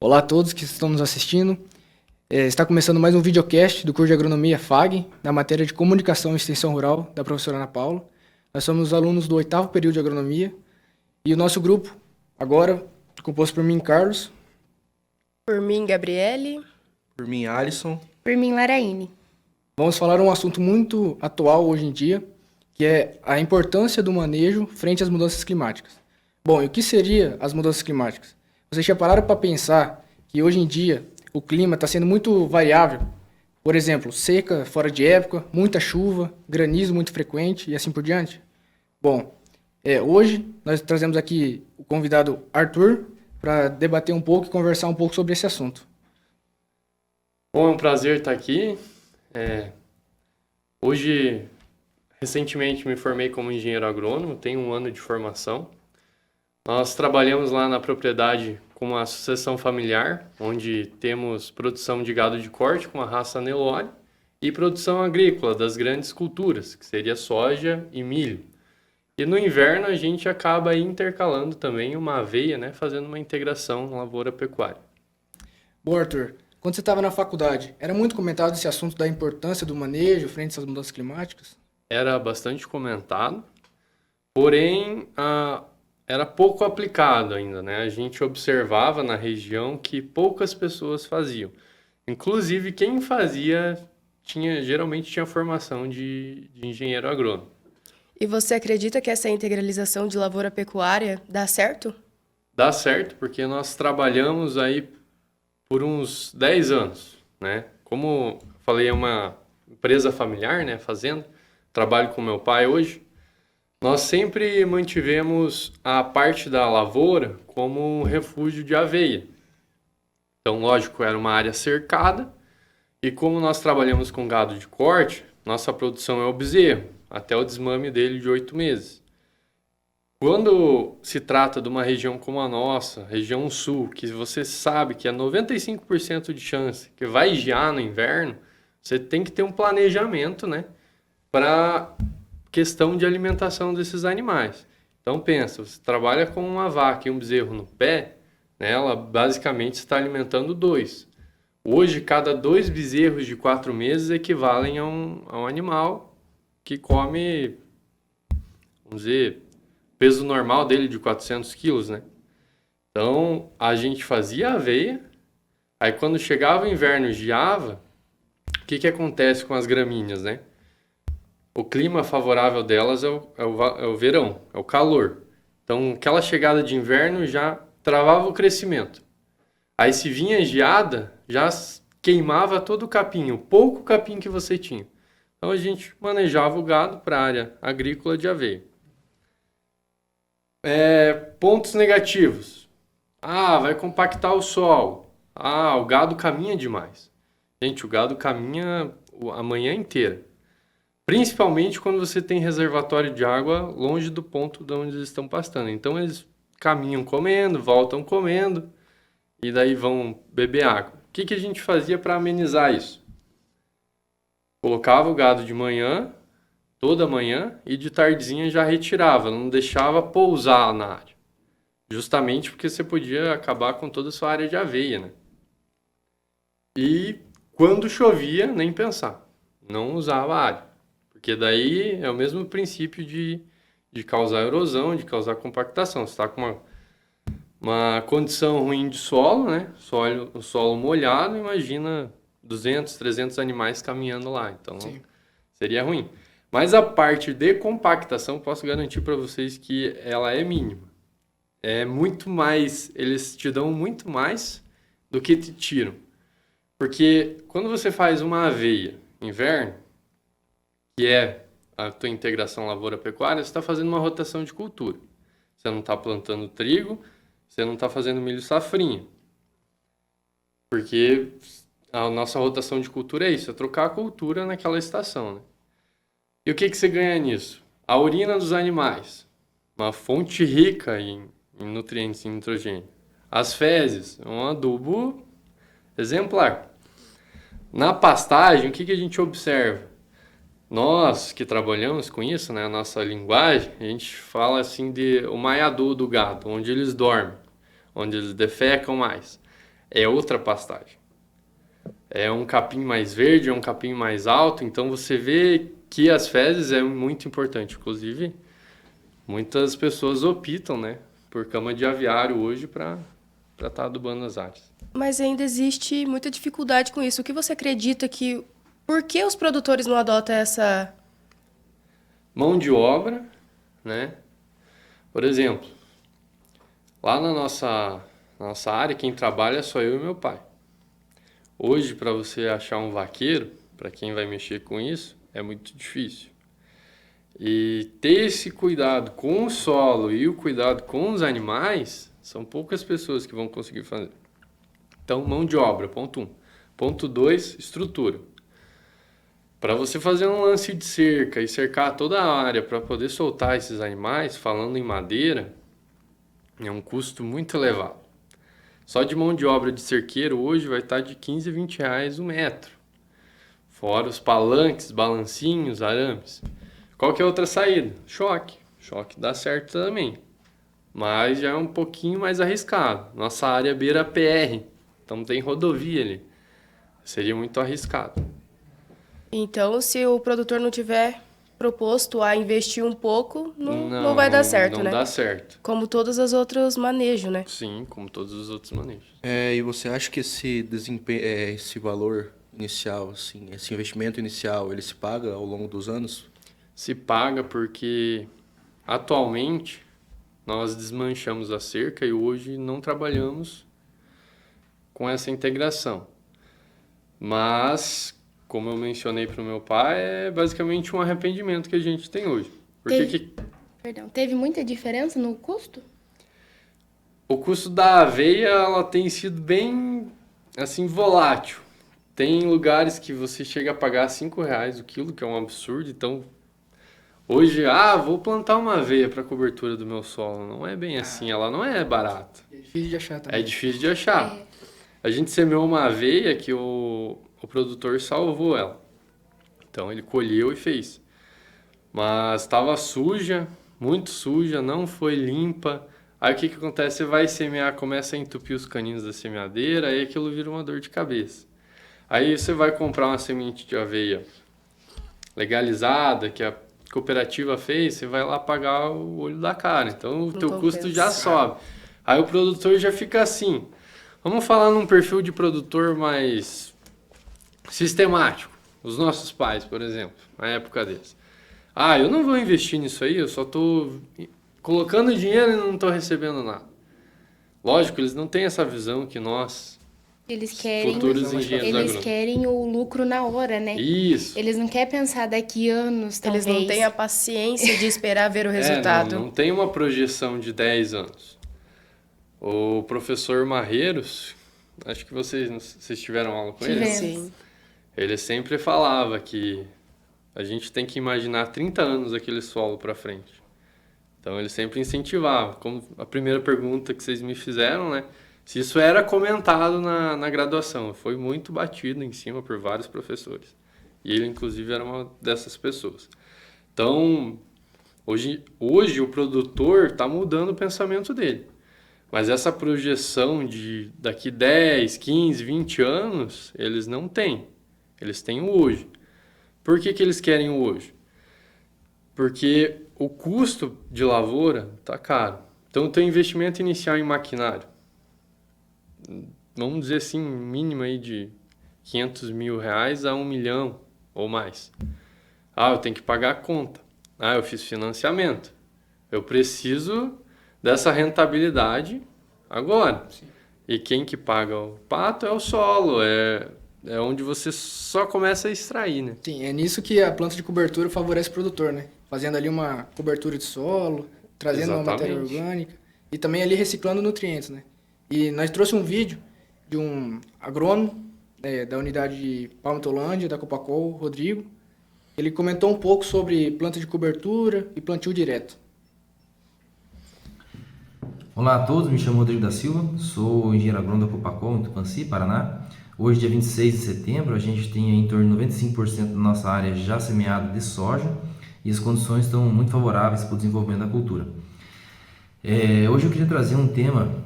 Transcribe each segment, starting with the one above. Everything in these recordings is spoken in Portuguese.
Olá a todos que estão nos assistindo. Está começando mais um videocast do curso de Agronomia FAG, na matéria de Comunicação e Extensão Rural, da professora Ana Paula. Nós somos alunos do 8º período de Agronomia e o nosso grupo, agora, composto por mim, Carlos. Por mim, Gabriele. Por mim, Alisson. Por mim, Laraine. Vamos falar um assunto muito atual hoje em dia, que é a importância do manejo frente às mudanças climáticas. Bom, e o que seriam as mudanças climáticas? Vocês já pararam para pensar que hoje em dia o clima está sendo muito variável? Por exemplo, seca fora de época, muita chuva, granizo muito frequente e assim por diante? Bom, hoje nós trazemos aqui o convidado Arthur para debater um pouco e conversar um pouco sobre esse assunto. Bom, é um prazer estar aqui. Hoje, recentemente me formei como engenheiro agrônomo, tenho 1 ano de formação. Nós trabalhamos lá na propriedade com uma sucessão familiar, onde temos produção de gado de corte com a raça Nelore e produção agrícola das grandes culturas, que seria soja e milho. E no inverno a gente acaba intercalando também uma aveia, né, fazendo uma integração lavoura-pecuária. Bom, Arthur, quando você estava na faculdade, era muito comentado esse assunto da importância do manejo frente às mudanças climáticas? Era bastante comentado, porém era pouco aplicado ainda, né? A gente observava na região que poucas pessoas faziam. Inclusive, quem fazia geralmente tinha formação de engenheiro agrônomo. E você acredita que essa integralização de lavoura-pecuária dá certo? Dá certo, porque nós trabalhamos aí por uns 10 anos, né? Como falei, é uma empresa familiar, né? Fazenda. Trabalho com meu pai hoje. Nós sempre mantivemos a parte da lavoura como um refúgio de aveia. Então, lógico, era uma área cercada e como nós trabalhamos com gado de corte, nossa produção é o bezerro, até o desmame dele de 8 meses. Quando se trata de uma região como a nossa, região sul, que você sabe que é 95% de chance que vai gear no inverno, você tem que ter um planejamento, né, para questão de alimentação desses animais. Então pensa, você trabalha com uma vaca e um bezerro no pé, né, ela basicamente está alimentando 2. Hoje, cada 2 bezerros de 4 meses equivalem a um animal que come, vamos dizer, peso normal dele de 400 quilos, né? Então, a gente fazia aveia, aí quando chegava o inverno, geava, o que acontece com as gramíneas, né? O clima favorável delas é o verão, é o calor. Então, aquela chegada de inverno já travava o crescimento. Aí, se vinha geada, já queimava todo o capim, o pouco capim que você tinha. Então, a gente manejava o gado para a área agrícola de aveia. Pontos negativos. Vai compactar o solo. O gado caminha demais. Gente, o gado caminha a manhã inteira. Principalmente quando você tem reservatório de água longe do ponto de onde eles estão pastando. Então, eles caminham comendo, voltam comendo, e daí vão beber água. O que a gente fazia para amenizar isso? Colocava o gado de manhã, toda manhã, e de tardezinha já retirava, não deixava pousar na área. Justamente porque você podia acabar com toda a sua área de aveia, né? E quando chovia, nem pensar. Não usava a área. Porque daí é o mesmo princípio de causar erosão, de causar compactação. Você está com uma condição ruim de solo, né? O solo molhado, imagina 200, 300 animais caminhando lá. Então, sim, seria ruim. Mas a parte de compactação, posso garantir para vocês que ela é mínima. É muito mais, eles te dão muito mais do que te tiram. Porque quando você faz uma aveia inverno, que é a tua integração lavoura-pecuária, você está fazendo uma rotação de cultura. Você não está plantando trigo, você não está fazendo milho safrinha. Porque a nossa rotação de cultura é isso, é trocar a cultura naquela estação, né? E o que você ganha nisso? A urina dos animais, uma fonte rica em nutrientes e nitrogênio. As fezes, um adubo exemplar. Na pastagem, o que a gente observa? Nós que trabalhamos com isso, né, a nossa linguagem, a gente fala assim de o maiador do gado, onde eles dormem, onde eles defecam mais. é outra pastagem. É um capim mais verde, é um capim mais alto, então você vê que as fezes é muito importante. Inclusive, muitas pessoas optam, né, por cama de aviário hoje para estar adubando as áreas. Mas ainda existe muita dificuldade com isso. O que você acredita que... Por que os produtores não adotam essa... Mão de obra, né? Por exemplo, lá na nossa área, quem trabalha é só eu e meu pai. Hoje, para você achar um vaqueiro, para quem vai mexer com isso, é muito difícil. E ter esse cuidado com o solo e o cuidado com os animais, são poucas pessoas que vão conseguir fazer. Então, mão de obra, ponto 1. Ponto 2, estrutura. Para você fazer um lance de cerca e cercar toda a área para poder soltar esses animais, falando em madeira, é um custo muito elevado. Só de mão de obra de cerqueiro hoje vai estar de 15 a 20 reais o metro. Fora os palanques, balancinhos, arames. Qual que é a outra saída? Choque. Choque dá certo também. Mas já é um pouquinho mais arriscado. Nossa área beira PR, então tem rodovia ali. Seria muito arriscado. Então, se o produtor não tiver proposto a investir um pouco, não vai dar certo, né? Não dá certo. Como todos os outros manejos, né? Sim, como todos os outros manejos. E você acha que esse valor inicial, assim, esse investimento inicial, ele se paga ao longo dos anos? Se paga porque atualmente nós desmanchamos a cerca e hoje não trabalhamos com essa integração. Mas, como eu mencionei para o meu pai, é basicamente um arrependimento que a gente tem hoje. Teve muita diferença no custo? O custo da aveia ela tem sido bem assim volátil. Tem lugares que você chega a pagar R$5 o quilo, que é um absurdo. Então, hoje, vou plantar uma aveia para cobertura do meu solo. Não é bem assim, ela não é barata. É difícil de achar também. É difícil de achar. A gente semeou uma aveia que o produtor salvou ela. Então, ele colheu e fez. Mas estava suja, muito suja, não foi limpa. Aí o que acontece? Você vai semear, começa a entupir os caninhos da semeadeira, aí aquilo vira uma dor de cabeça. Aí você vai comprar uma semente de aveia legalizada, que a cooperativa fez, você vai lá pagar o olho da cara. Então o teu custo já sobe. Aí o produtor já fica assim. Vamos falar num perfil de produtor mais sistemático. Os nossos pais, por exemplo, na época deles. Eu não vou investir nisso aí, eu só estou colocando dinheiro e não estou recebendo nada. Lógico, eles não têm essa visão que nós, futuros engenheiros agrônomos, querem o lucro na hora, né? Isso. Eles não querem pensar daqui anos, talvez. Eles não têm a paciência de esperar ver o resultado. Não tem uma projeção de 10 anos. O professor Marreiros, acho que vocês tiveram aula com ele? Sim. Ele sempre falava que a gente tem que imaginar 30 anos aquele solo para frente. Então ele sempre incentivava. Como a primeira pergunta que vocês me fizeram, né? Se isso era comentado na graduação. Foi muito batido em cima por vários professores. E ele, inclusive, era uma dessas pessoas. Então, hoje o produtor está mudando o pensamento dele. Mas essa projeção de daqui 10, 15, 20 anos, eles não têm. Eles têm o hoje. Por que eles querem o hoje? Porque o custo de lavoura está caro. Então, o teu investimento inicial em maquinário, vamos dizer assim, mínimo aí de R$500 mil a 1 milhão ou mais. Eu tenho que pagar a conta. Eu fiz financiamento. Eu preciso dessa rentabilidade agora. Sim. E quem que paga o pato é o solo, é onde você só começa a extrair, né? Sim, é nisso que a planta de cobertura favorece o produtor, né? Fazendo ali uma cobertura de solo, trazendo uma matéria orgânica e também ali reciclando nutrientes, né? E nós trouxemos um vídeo de um agrônomo da unidade de Palmitolândia, da Copacol, Rodrigo. Ele comentou um pouco sobre planta de cobertura e plantio direto. Olá a todos, me chamo Rodrigo da Silva, sou engenheiro agrônomo da Copacol, em Tupanci, Paraná. Hoje, dia 26 de setembro, a gente tem em torno de 95% da nossa área já semeada de soja e as condições estão muito favoráveis para o desenvolvimento da cultura. Hoje eu queria trazer um tema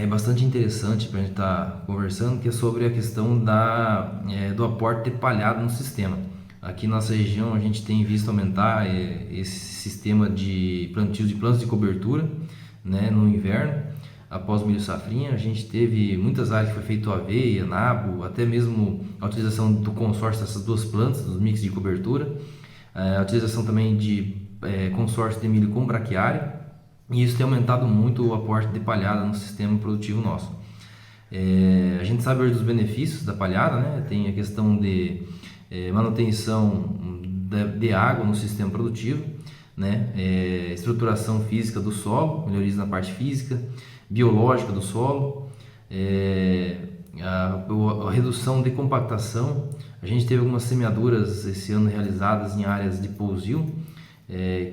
bastante interessante para a gente estar conversando, que é sobre a questão do aporte de palhada no sistema. Aqui na nossa região a gente tem visto aumentar esse sistema de plantio de plantas de cobertura, né, no inverno. Após o milho safrinha, a gente teve muitas áreas que foi feito aveia, nabo, até mesmo a utilização do consórcio dessas duas plantas, dos mix de cobertura, a utilização também de consórcio de milho com braquiária, e isso tem aumentado muito o aporte de palhada no sistema produtivo nosso. A gente sabe hoje dos benefícios da palhada, né? Tem a questão de manutenção de água no sistema produtivo, né? Estruturação física do solo, melhorias na parte física, biológica do solo, a redução de compactação. A gente teve algumas semeaduras esse ano realizadas em áreas de pousio,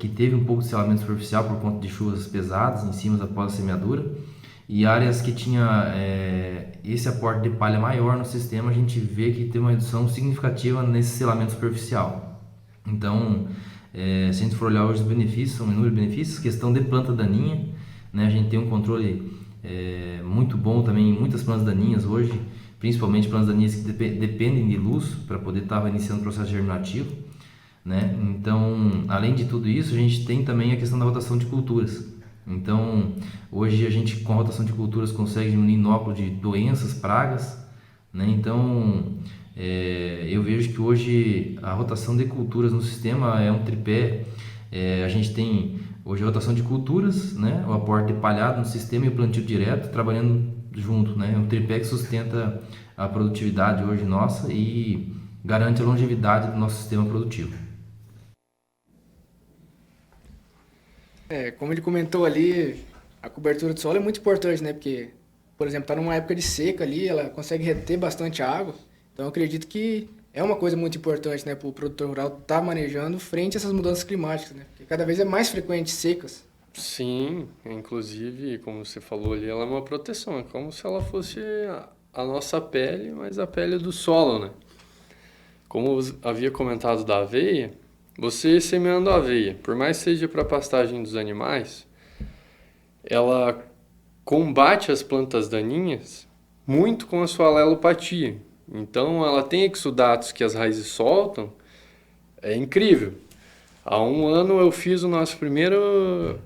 que teve um pouco de selamento superficial por conta de chuvas pesadas em cima após a semeadura, e áreas que tinha esse aporte de palha maior no sistema, a gente vê que tem uma redução significativa nesse selamento superficial. Então, se a gente for olhar hoje os benefícios, são inúmeros benefícios, questão de planta daninha, né? A gente tem um controle muito bom também em muitas plantas daninhas hoje, principalmente plantas daninhas que dependem de luz para poder estar iniciando o processo germinativo, né? Então, além de tudo isso, a gente tem também a questão da rotação de culturas. Então, hoje a gente com a rotação de culturas consegue diminuir inóculo de doenças, pragas, né? Então, eu vejo que hoje a rotação de culturas no sistema é um tripé. A gente tem hoje a rotação de culturas, né? O aporte de palhado no sistema e o plantio direto trabalhando junto, né? É um tripé que sustenta a produtividade hoje nossa e garante a longevidade do nosso sistema produtivo. Como ele comentou ali, a cobertura do solo é muito importante, né? Porque, por exemplo, está numa época de seca ali, ela consegue reter bastante água. Então, eu acredito que é uma coisa muito importante, né, para o produtor rural estar manejando frente a essas mudanças climáticas, né? Porque cada vez é mais frequente secas. Sim, inclusive, como você falou ali, ela é uma proteção. É como se ela fosse a nossa pele, mas a pele do solo, né? Como havia comentado da aveia, você semeando a aveia, por mais seja para pastagem dos animais, ela combate as plantas daninhas muito com a sua alelopatia. Então, ela tem exudatos que as raízes soltam, é incrível. Há um ano eu fiz o nosso primeiro...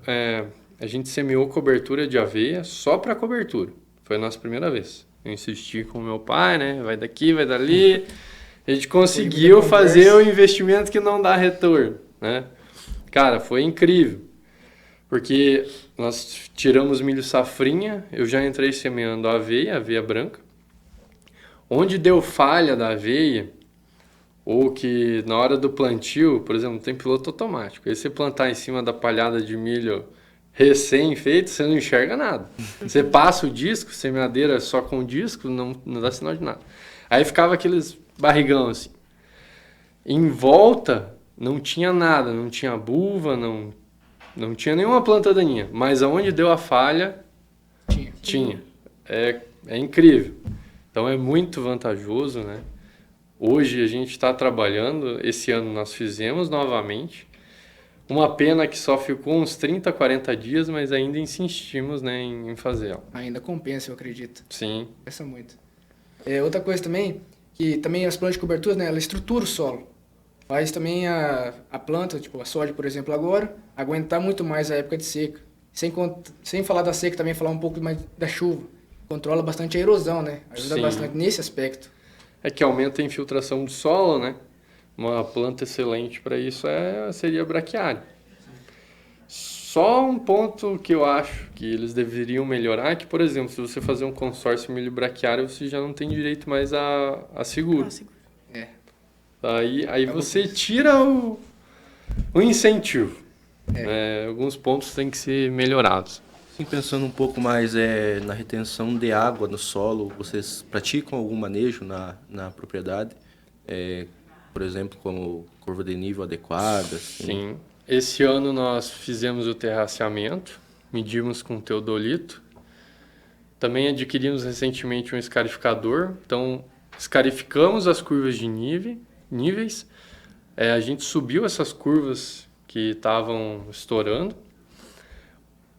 a gente semeou cobertura de aveia só para cobertura. Foi a nossa primeira vez. Eu insisti com o meu pai, né? Vai daqui, vai dali. A gente conseguiu fazer o investimento que não dá retorno, né? Cara, foi incrível. Porque nós tiramos milho safrinha, eu já entrei semeando aveia branca. Onde deu falha da aveia, ou que na hora do plantio, por exemplo, tem piloto automático. Aí você plantar em cima da palhada de milho recém-feito, você não enxerga nada. Você passa o disco, semeadeira só com disco, não dá sinal de nada. Aí ficava aqueles barrigão assim. Em volta não tinha nada, não tinha buva, não tinha nenhuma planta daninha. Mas aonde deu a falha, tinha. É incrível. Então é muito vantajoso, né? Hoje a gente está trabalhando, esse ano nós fizemos novamente. Uma pena que só ficou uns 30, 40 dias, mas ainda insistimos, né, em fazê-la. Ainda compensa, eu acredito. Sim. Compensa muito. Outra coisa também, que também as plantas de cobertura, né, ela estrutura o solo. Faz também a planta, tipo a soja, por exemplo, agora, aguentar muito mais a época de seca. Sem falar da seca, também falar um pouco mais da chuva. Controla bastante a erosão, né? Ajuda bastante nesse aspecto. É que aumenta a infiltração do solo, né? Uma planta excelente para isso seria a braquiária. Só um ponto que eu acho que eles deveriam melhorar é que, por exemplo, se você fazer um consórcio milho braquiário, você já não tem direito mais a seguro. Aí você tira o incentivo. Alguns pontos têm que ser melhorados. Sim, pensando um pouco mais na retenção de água no solo, vocês praticam algum manejo na propriedade? Por exemplo, como curva de nível adequada? Assim? Sim. Esse ano nós fizemos o terraceamento, medimos com teodolito. Também adquirimos recentemente um escarificador. Então, escarificamos as curvas de níveis. A gente subiu essas curvas que estavam estourando.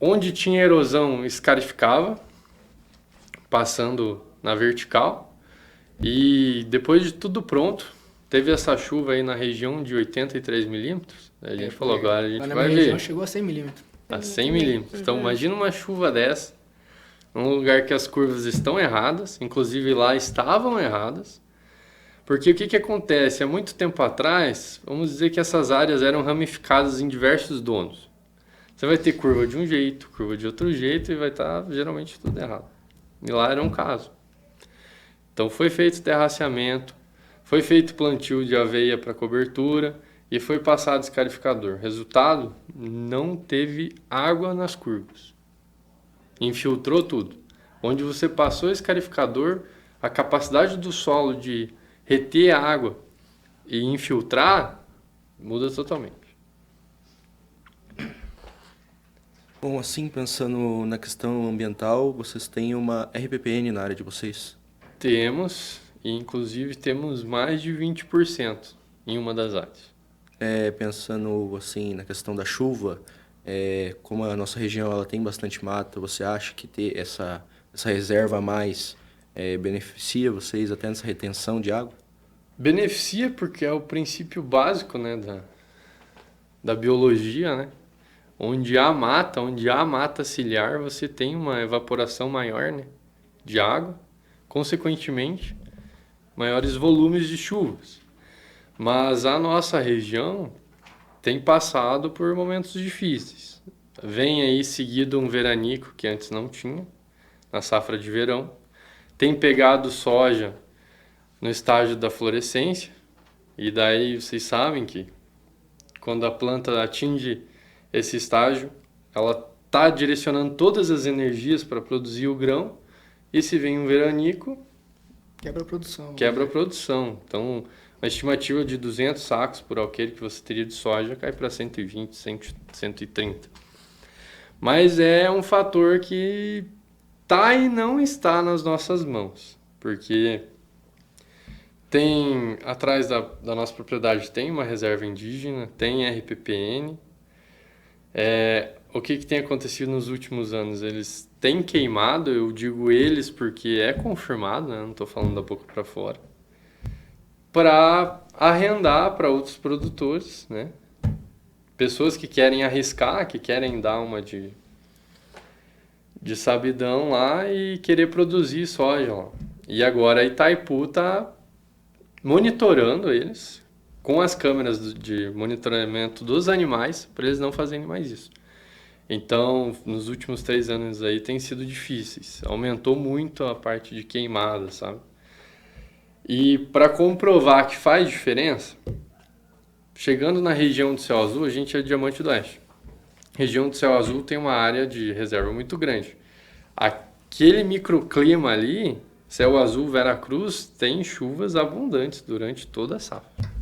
Onde tinha erosão, escarificava. passando na vertical. E depois de tudo pronto, teve essa chuva aí na região de 83 milímetros. A gente falou, agora a gente na vai minha região ver. chegou a 100 milímetros. A 100 milímetros. Então, imagina uma chuva dessa, num lugar que as curvas estão erradas, inclusive lá estavam erradas. Porque o que que acontece? Há muito tempo atrás, vamos dizer que essas áreas eram ramificadas em diversos donos. Você vai ter curva de um jeito, curva de outro jeito e vai estar geralmente tudo errado. E lá era um caso. Então foi feito terraceamento, foi feito plantio de aveia para cobertura e foi passado escarificador. Resultado, não teve água nas curvas. Infiltrou tudo. Onde você passou escarificador, a capacidade do solo de reter a água e infiltrar muda totalmente. Bom, assim, pensando na questão ambiental, vocês têm uma RPPN na área de vocês? Temos, e inclusive temos mais de 20% em uma das áreas. Pensando assim na questão da chuva, como a nossa região ela tem bastante mata, você acha que ter essa reserva a mais beneficia vocês até nessa retenção de água? Beneficia porque é o princípio básico, né, da biologia, né? Onde há mata ciliar, você tem uma evaporação maior, né, de água, consequentemente, maiores volumes de chuvas. Mas a nossa região tem passado por momentos difíceis. Vem aí seguido um veranico que antes não tinha, na safra de verão. Tem pegado soja no estágio da florescência, e daí vocês sabem que quando a planta atinge esse estágio, ela está direcionando todas as energias para produzir o grão, e se vem um veranico, Quebra a produção. quebra a produção. Então, uma estimativa de 200 sacos por alqueire que você teria de soja cai para 120, 130. Mas é um fator que está e não está nas nossas mãos, porque tem, atrás da nossa propriedade, tem uma reserva indígena, tem RPPN. O que tem acontecido nos últimos anos? Eles têm queimado, eu digo eles porque é confirmado, né? Não estou falando da boca para fora, para arrendar para outros produtores, né? Pessoas que querem arriscar, que querem dar uma de sabidão lá e querer produzir soja lá. E agora a Itaipu está monitorando eles com as câmeras de monitoramento dos animais para eles não fazerem mais isso. Então, nos últimos 3 anos aí tem sido difíceis. Aumentou muito a parte de queimada, sabe? E para comprovar que faz diferença, chegando na região do Céu Azul, a gente é Diamante do Oeste. Região do Céu Azul tem uma área de reserva muito grande. Aquele microclima ali, Céu Azul, Veracruz, tem chuvas abundantes durante toda a safra.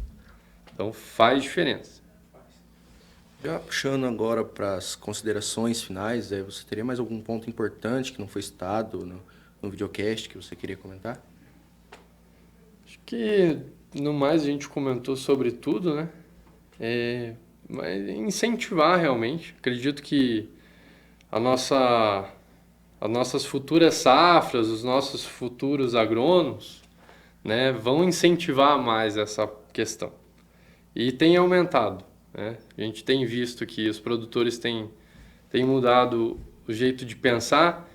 Então faz diferença. Já puxando agora para as considerações finais, você teria mais algum ponto importante que não foi citado no videocast que você queria comentar? Acho que no mais a gente comentou sobre tudo, né? Mas incentivar realmente. Acredito que as nossas futuras safras, os nossos futuros agrônomos, né, vão incentivar mais essa questão. E tem aumentado, né? A gente tem visto que os produtores têm mudado o jeito de pensar,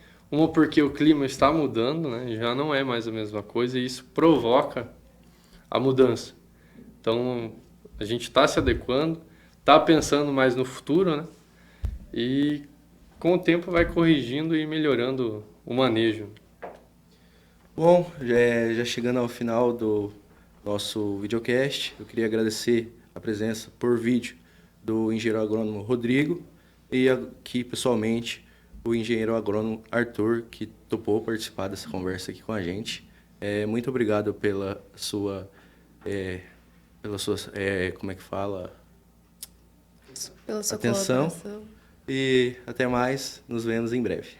porque o clima está mudando, né? Já não é mais a mesma coisa e isso provoca a mudança. Então, a gente está se adequando, está pensando mais no futuro, né? E com o tempo vai corrigindo e melhorando o manejo. Bom, já chegando ao final do nosso videocast, eu queria agradecer a presença por vídeo do engenheiro agrônomo Rodrigo e aqui pessoalmente o engenheiro agrônomo Arthur, que topou participar dessa conversa aqui com a gente. Muito obrigado pela sua como é que fala? Pela sua Atenção. colaboração. E até mais, nos vemos em breve.